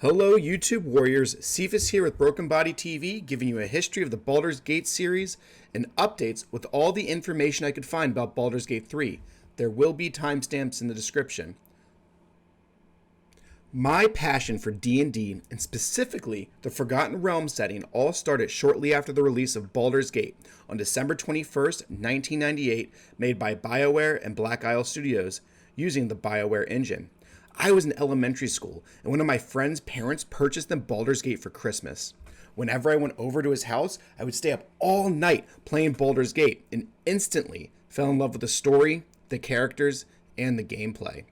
Hello YouTube warriors, Cephas here with Broken Body TV, giving you a history of the Baldur's Gate series and updates with all the information I could find about Baldur's Gate 3. There will be timestamps in the description. My passion for D&D, and specifically the Forgotten Realms setting, all started shortly after the release of Baldur's Gate on December 21st, 1998, made by BioWare and Black Isle Studios using the BioWare engine. I was in elementary school, and one of my friend's parents purchased them Baldur's Gate for Christmas. Whenever I went over to his house, I would stay up all night playing Baldur's Gate, and instantly fell in love with the story, the characters, and the gameplay.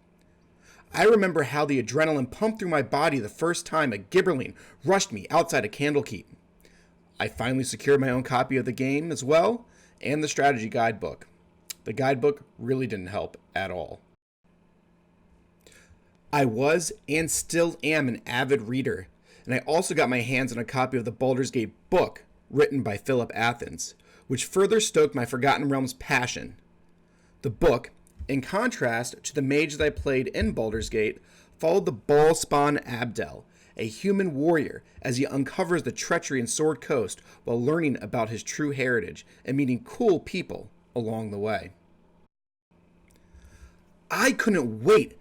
I remember how the adrenaline pumped through my body the first time a Gibberling rushed me outside a Candlekeep. I finally secured my own copy of the game as well, and the strategy guidebook. The guidebook really didn't help at all. I was and still am an avid reader, and I also got my hands on a copy of the Baldur's Gate book written by Philip Athens, which further stoked my Forgotten Realms passion. The book, in contrast to the mage that I played in Baldur's Gate, followed the Ball-spawn Abdel, a human warrior, as he uncovers the treachery in Sword Coast while learning about his true heritage and meeting cool people along the way. I couldn't wait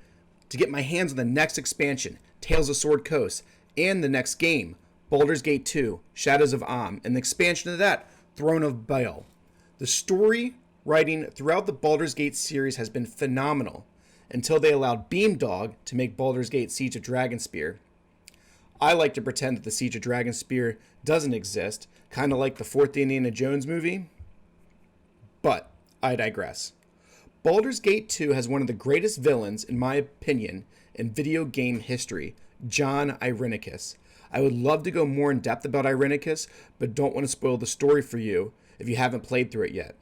to get my hands on the next expansion, Tales of Sword Coast, and the next game, Baldur's Gate 2, Shadows of Am, and the expansion of that, Throne of Baal. The story writing throughout the Baldur's Gate series has been phenomenal, until they allowed Beamdog to make Baldur's Gate Siege of Dragonspear. I like to pretend that the Siege of Dragonspear doesn't exist, kind of like the fourth Indiana Jones movie, but I digress. Baldur's Gate 2 has one of the greatest villains, in my opinion, in video game history, John Irenicus. I would love to go more in depth about Irenicus, but don't want to spoil the story for you if you haven't played through it yet.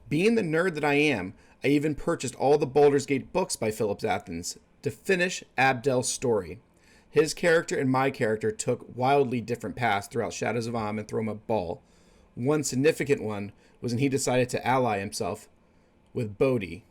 Being the nerd that I am, I even purchased all the Baldur's Gate books by Philip Athens to finish Abdel's story. His character and my character took wildly different paths throughout Shadows of Am and Throne of Baal. One significant one was when he decided to ally himself with Bodhi.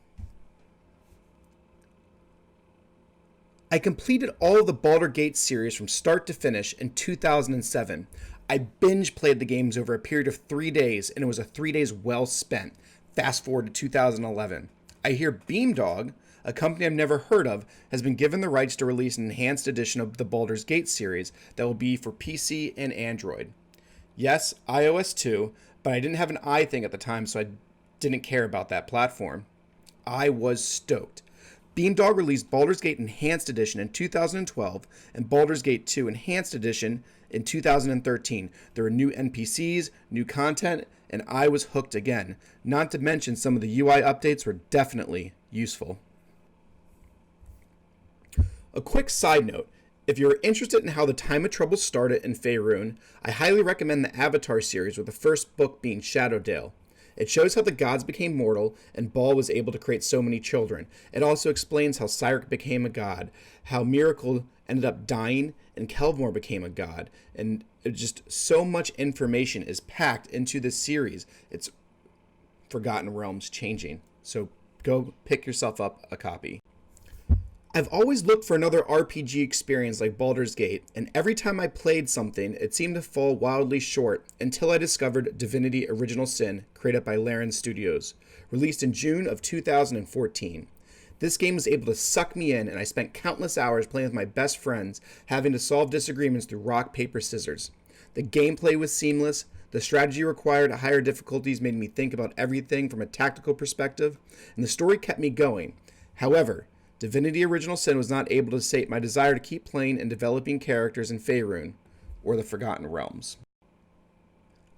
I completed all of the Baldur's Gate series from start to finish in 2007. I binge played the games over a period of 3 days, and it was a 3 days well spent. Fast forward to 2011. I hear Beamdog, a company I've never heard of, has been given the rights to release an enhanced edition of the Baldur's Gate series that will be for PC and Android. Yes, iOS too, but I didn't have an iThing at the time, so I didn't care about that platform. I was stoked. Beamdog released Baldur's Gate Enhanced Edition in 2012 and Baldur's Gate 2 Enhanced Edition in 2013. There were new NPCs, new content, and I was hooked again. Not to mention some of the UI updates were definitely useful. A quick side note. If you're interested in how the Time of Trouble started in Faerun, I highly recommend the Avatar series, with the first book being Shadowdale. It shows how the gods became mortal and Baal was able to create so many children. It also explains how Cyric became a god, how Miracle ended up dying and Kelvmore became a god, and just so much information is packed into this series. It's Forgotten Realms changing. So go pick yourself up a copy. I've always looked for another RPG experience like Baldur's Gate, and every time I played something, it seemed to fall wildly short until I discovered Divinity Original Sin, created by Larian Studios, released in June of 2014. This game was able to suck me in, and I spent countless hours playing with my best friends, having to solve disagreements through rock, paper, scissors. The gameplay was seamless, the strategy required at higher difficulties made me think about everything from a tactical perspective, and the story kept me going. However, Divinity Original Sin was not able to sate my desire to keep playing and developing characters in Faerun, or the Forgotten Realms.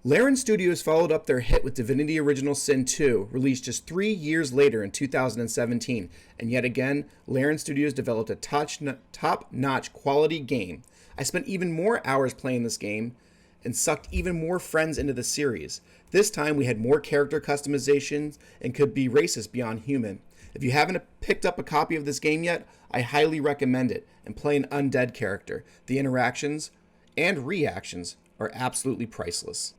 Larian Studios followed up their hit with Divinity Original Sin 2, released just 3 years later in 2017, and yet again, Larian Studios developed a top-notch quality game. I spent even more hours playing this game, and sucked even more friends into the series. This time we had more character customizations and could be racist beyond human. If you haven't picked up a copy of this game yet, I highly recommend it, and play an undead character. The interactions and reactions are absolutely priceless.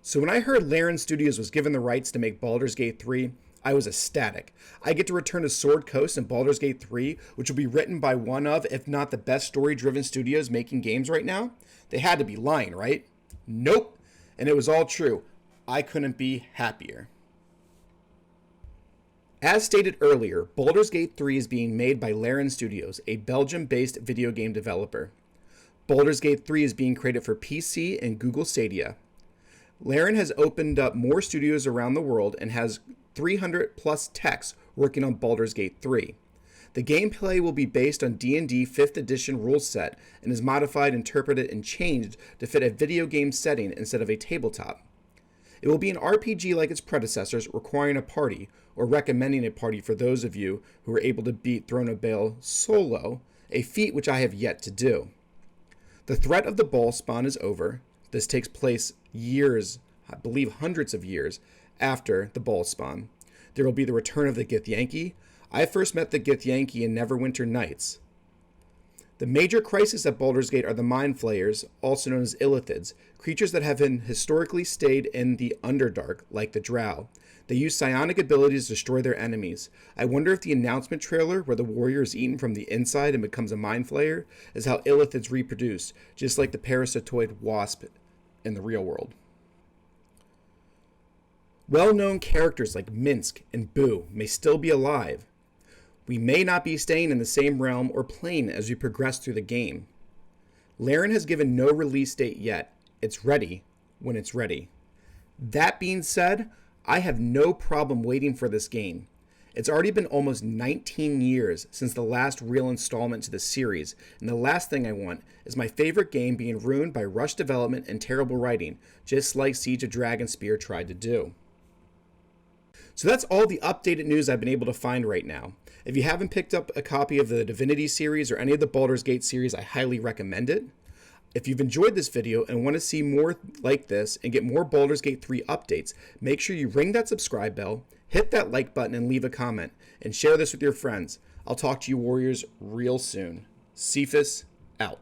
So when I heard Larian Studios was given the rights to make Baldur's Gate 3, I was ecstatic. I get to return to Sword Coast and Baldur's Gate 3, which will be written by one of, if not the best story-driven studios making games right now. They had to be lying, right? Nope. And it was all true. I couldn't be happier. As stated earlier, Baldur's Gate 3 is being made by Larian Studios, a Belgium-based video game developer. Baldur's Gate 3 is being created for PC and Google Stadia. Larian has opened up more studios around the world and has 300 plus techs working on Baldur's Gate 3. The gameplay will be based on D&D 5th edition rule set and is modified, interpreted, and changed to fit a video game setting instead of a tabletop. It will be an RPG like its predecessors, requiring a party, or recommending a party for those of you who are able to beat Throne of Baal solo, a feat which I have yet to do. The threat of the Baal spawn is over. This takes place years, I believe hundreds of years, after the Baal spawn. There will be the return of the Githyanki. I first met the Githyanki in Neverwinter Nights. The major crises at Baldur's Gate are the Mind Flayers, also known as Illithids, creatures that have been historically stayed in the Underdark, like the Drow. They use psionic abilities to destroy their enemies. I wonder if the announcement trailer, where the warrior is eaten from the inside and becomes a Mind Flayer, is how Illithids reproduce, just like the parasitoid wasp in the real world. Well-known characters like Minsk and Boo may still be alive. We may not be staying in the same realm or plane as we progress through the game. Larian has given no release date yet. It's ready when it's ready. That being said, I have no problem waiting for this game. It's already been almost 19 years since the last real installment to the series, and the last thing I want is my favorite game being ruined by rushed development and terrible writing, just like Siege of Dragonspear tried to do. So that's all the updated news I've been able to find right now. If you haven't picked up a copy of the Divinity series or any of the Baldur's Gate series, I highly recommend it. If you've enjoyed this video and want to see more like this and get more Baldur's Gate 3 updates, make sure you ring that subscribe bell, hit that like button, and leave a comment, and share this with your friends. I'll talk to you warriors real soon. Cephas, out.